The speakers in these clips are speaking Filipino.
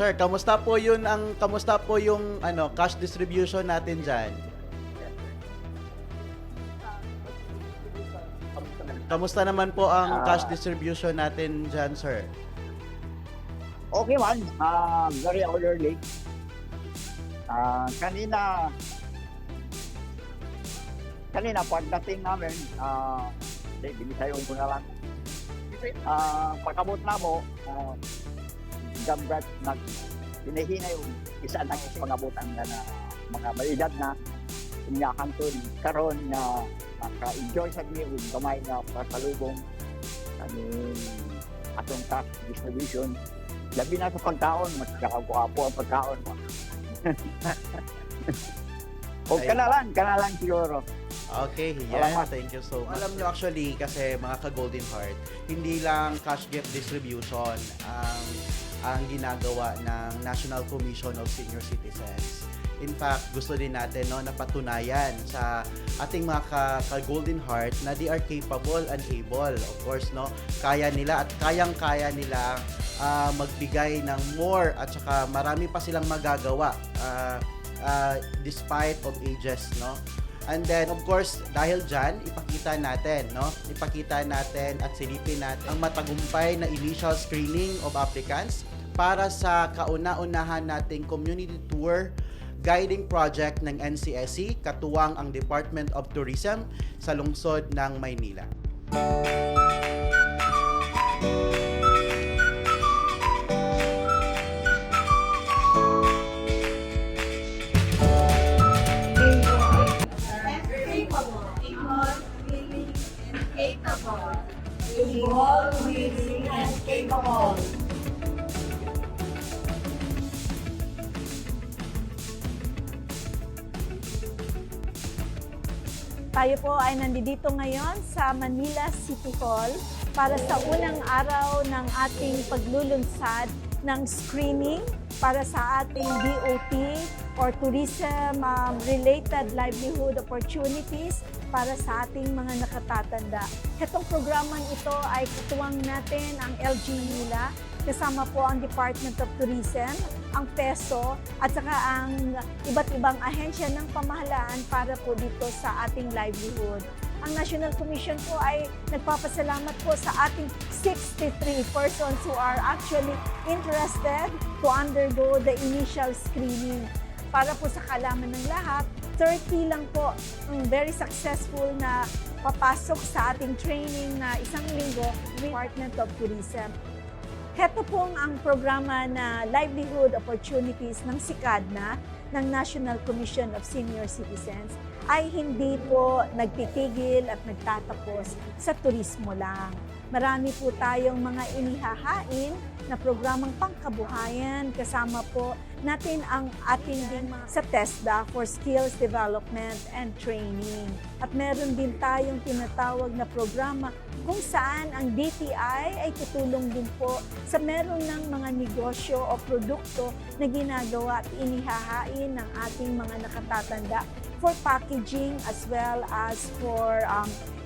sir, kamusta po yung cash distribution natin diyan? Kamusta naman po ang cash distribution natin diyan, sir? Okay man, very orderly. Kanina pagdating namin, binisayon ko na lang. Pagkabot na mo, Jamgat hinahina yung isa na pangabutan na mga balidad na inyakan to karon na maka-enjoy sa niyo yung gamay na pasalubong kaning atong tax distribution. Labi na sa pagkaon, mas kakagwapo ang pagkaon mo. O kanalan siguro. Okay, Salamat. thank you so much. Alam nyo actually, kasi mga ka-Golden Heart, hindi lang cash gift distribution ang ginagawa ng National Commission of Senior Citizens. In fact, gusto din natin na patunayan sa ating mga ka-Golden Heart na they are capable and able. Of course, kaya nila at kayang-kaya nila magbigay ng more at saka marami pa silang magagawa despite of ages, And then, of course, dahil dyan, ipakita natin at silipin natin ang matagumpay na initial screening of applicants para sa kauna-unahan nating community tour guiding project ng NCSC, katuwang ang Department of Tourism sa lungsod ng Maynila. Able, willing, and capable. Tayo po ay nandito ngayon sa Manila City Hall para sa unang araw ng ating paglulunsad ng screening para sa ating DOT or tourism-related livelihood opportunities para sa ating mga nakatatanda. Itong programang ito ay katuwang natin ang LG Manila, kasama po ang Department of Tourism, ang PESO, at saka ang iba't ibang ahensya ng pamahalaan para po dito sa ating livelihood. Ang National Commission po ay nagpapasalamat po sa ating 63 persons who are actually interested to undergo the initial screening. Para po sa kaalaman ng lahat, 30 lang po ang very successful na papasok sa ating training na isang linggo with Department of Tourism. Heto pong ang programa na Livelihood Opportunities ng SICADNA ng National Commission of Senior Citizens ay hindi po nagtitigil at nagtatapos sa turismo lang. Marami po tayong mga inihahain na programang pangkabuhayan, kasama po natin ang ating din sa TESDA for Skills Development and Training. At meron din tayong tinatawag na programa kung saan ang DTI ay tutulong din po sa meron ng mga negosyo o produkto na ginagawa at inihahain ng ating mga nakatatanda for packaging as well as for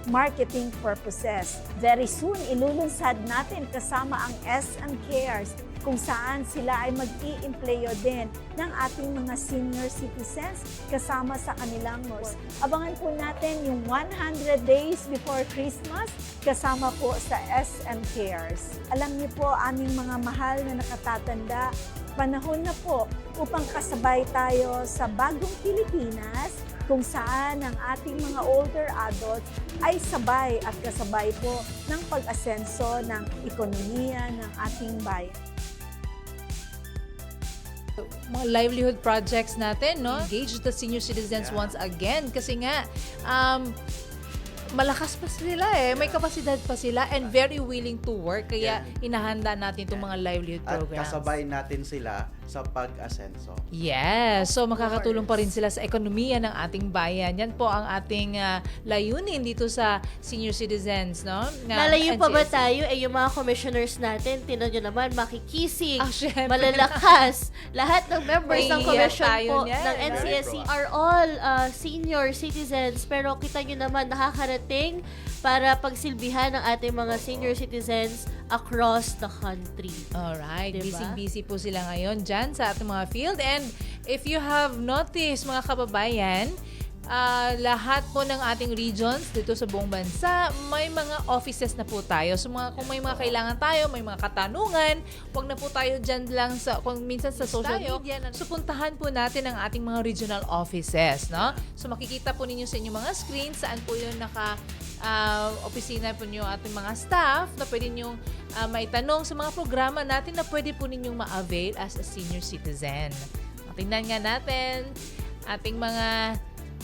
marketing purposes. Very soon, ilulunsad natin kasama ang SM Cares kung saan sila ay mag-i-employo din ng ating mga senior citizens kasama sa kanilang nurse. Abangan po natin yung 100 days before Christmas kasama po sa SM Cares. Alam niyo po, aming mga mahal na nakatatanda, panahon na po upang kasabay tayo sa bagong Pilipinas kung saan ang ating mga older adults ay sabay at kasabay po ng pag-asenso ng ekonomiya ng ating bayan. Mga livelihood projects natin, engage the senior citizens once again kasi nga malakas pa sila may kapasidad pa sila and very willing to work kaya inahanda natin itong mga livelihood programs. At kasabay natin sila sa pag-asenso. Yes. So makakatulong pa rin sila sa ekonomiya ng ating bayan. Yan po ang ating layunin dito sa senior citizens, no? Lalayo pa ba NCSC. tayo? Yung mga commissioners natin, tinan nyo naman, makikisig, Ah, syempre. malalakas. Lahat ng members ng May commission tayo po niyan. ng NCSC are all senior citizens. Pero kita nyo naman, nakakarating para pagsilbihan ng ating mga senior citizens across the country. Alright, Diba? busy-busy po sila ngayon dyan sa ating mga field. And if you have noticed, mga kababayan, lahat po ng ating regions dito sa buong bansa, may mga offices na po tayo. So kung may mga kailangan tayo, may mga katanungan, wag na po tayo dyan lang sa, kung minsan sa social media, so puntahan po natin ang ating mga regional offices, no? So makikita po ninyo sa inyong mga screen saan po yung opisina po nyo ating mga staff na pwede nyong maitanong sa mga programa natin na pwede po ninyong ma-avail as a senior citizen. Tingnan nga natin ating mga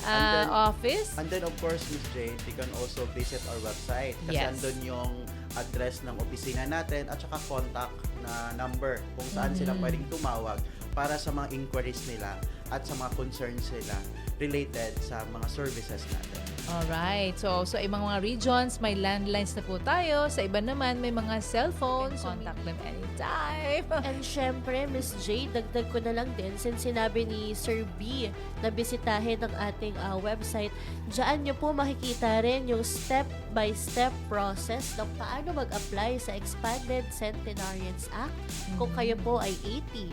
And then- office. And then of course, Ms. Jane, you can also visit our website kasi Yes. andun yung address ng opisina natin at saka contact na number kung saan sila pwedeng tumawag para sa mga inquiries nila at sa mga concerns nila related sa mga services natin. Alright. So sa ibang mga regions, may landlines na po tayo. Sa iba naman, may mga cellphones. Contact them anytime. And syempre, Miss J, dagdag ko na lang din, since sinabi ni Sir B na bisitahin ang ating website, dyan nyo po makikita rin yung step-by-step process ng paano mag-apply sa Expanded Centenarians Act kung kayo po ay 80,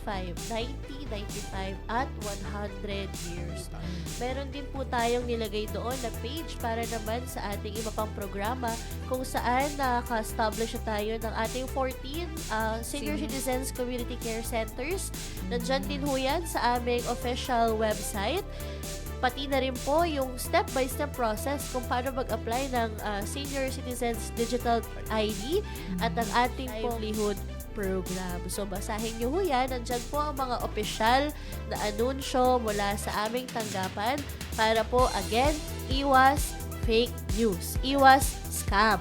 85, 90, 95, at 100 years. Meron din po tayong nilagay doon na page para naman sa ating iba pang programa kung saan nakaka-establish na tayo ng ating 14 Senior Citizens Community Care Centers. Nandyan din ho yan sa aming official website. Pati na rin po yung step-by-step process kung paano mag-apply ng Senior Citizens Digital ID at ang ating livelihood program. So, basahin nyo ho yan. Nandyan po ang mga opisyal na anunsyo mula sa aming tanggapan para po, again, iwas fake news, iwas scam.